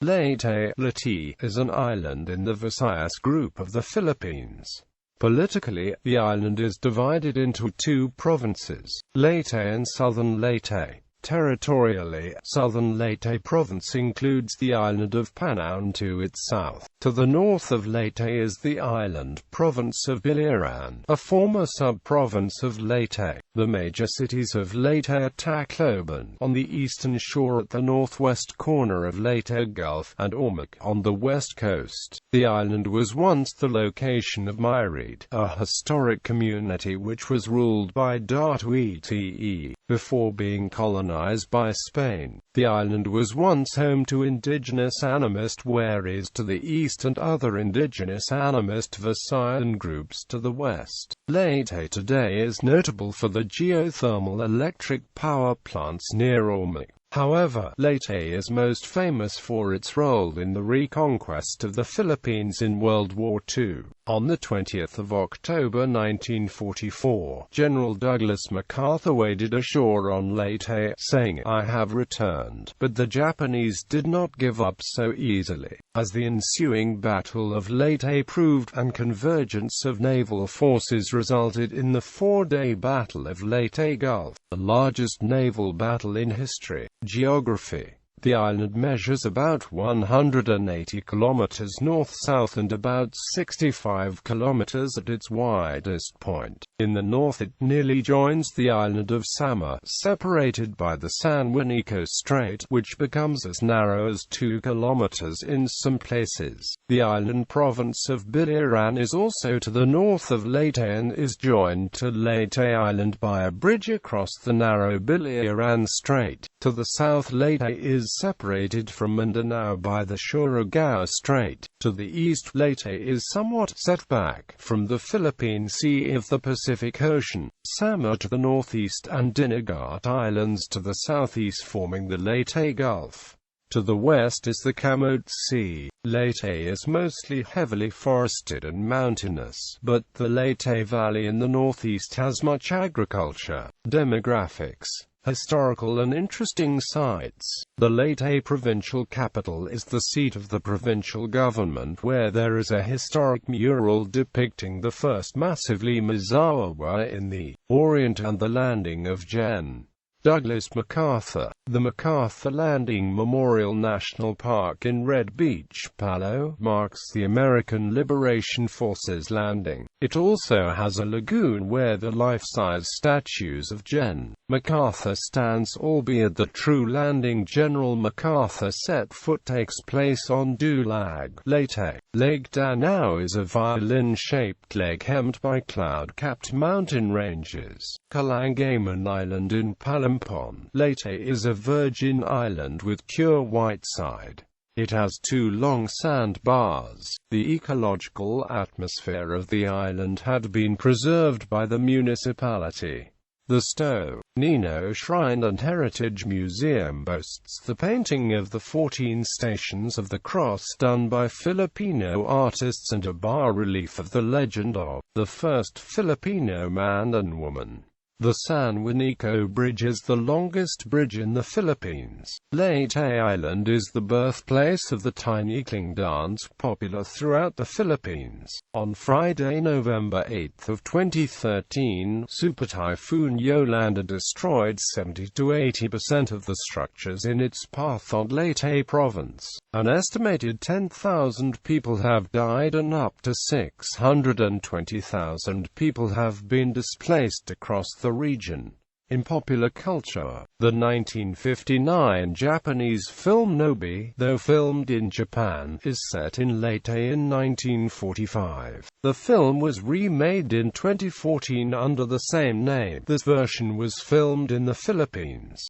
Leyte, Leyte, is an island in the Visayas group of the Philippines. Politically, the island is divided into two provinces, Leyte and Southern Leyte. Territorially, Southern Leyte province includes the island of Panaon to its south. To the north of Leyte is the island province of Biliran, a former sub-province of Leyte. The major cities of Leyte are Tacloban, on the eastern shore at the northwest corner of Leyte Gulf, and Ormoc, on the west coast. The island was once the location of Myrid, a historic community which was ruled by Leyte. Before being colonized by Spain, the island was once home to indigenous animist Waris to the east and other indigenous animist Visayan groups to the west. Leyte today is notable for the geothermal electric power plants near Ormoc. However, Leyte is most famous for its role in the reconquest of the Philippines in World War II. On the 20th of October 1944, General Douglas MacArthur waded ashore on Leyte, saying, "I have returned." But the Japanese did not give up so easily, as the ensuing Battle of Leyte proved, and convergence of naval forces resulted in the four-day Battle of Leyte Gulf, the largest naval battle in history. Geography. The island measures about 180 kilometers north-south and about 65 kilometers at its widest point. In the north it nearly joins the island of Samar, separated by the San Juanico Strait, which becomes as narrow as 2 kilometers in some places. The island province of Biliran is also to the north of Leyte and is joined to Leyte Island by a bridge across the narrow Biliran Strait. To the south Leyte is separated from Mindanao by the Surigao Strait. To the east, Leyte is somewhat set back from the Philippine Sea of the Pacific Ocean, Samar to the northeast and Dinagat Islands to the southeast forming the Leyte Gulf. To the west is the Camote Sea. Leyte is mostly heavily forested and mountainous, but the Leyte Valley in the northeast has much agriculture. Demographics. Historical and interesting sites. The Leyte provincial capital is the seat of the provincial government, where there is a historic mural depicting the first massive Limazawa in the Orient and the landing of Gen. Douglas MacArthur. The MacArthur Landing Memorial National Park in Red Beach, Palo, marks the American Liberation Forces landing. It also has a lagoon where the life-size statues of Gen. MacArthur stands, albeit the true landing General MacArthur set foot takes place on Dulag, Leyte. Lake Danao is a violin-shaped lake hemmed by cloud-capped mountain ranges. Kalangaman Island in Palampon, Leyte is a virgin island with pure white side. It has two long sandbars. The ecological atmosphere of the island had been preserved by the municipality. The Sto. Nino Shrine and Heritage Museum boasts the painting of the 14 Stations of the Cross done by Filipino artists and a bas-relief of the legend of the first Filipino man and woman. The San Juanico Bridge is the longest bridge in the Philippines. Leyte Island is the birthplace of the Tinikling dance, popular throughout the Philippines. On Friday, November 8 of 2013, Super Typhoon Yolanda destroyed 70 to 80% of the structures in its path on Leyte province. An estimated 10,000 people have died and up to 620,000 people have been displaced across the region. In popular culture, the 1959 Japanese film Nobi, though filmed in Japan, is set in Leyte in 1945. The film was remade in 2014 under the same name. This version was filmed in the Philippines.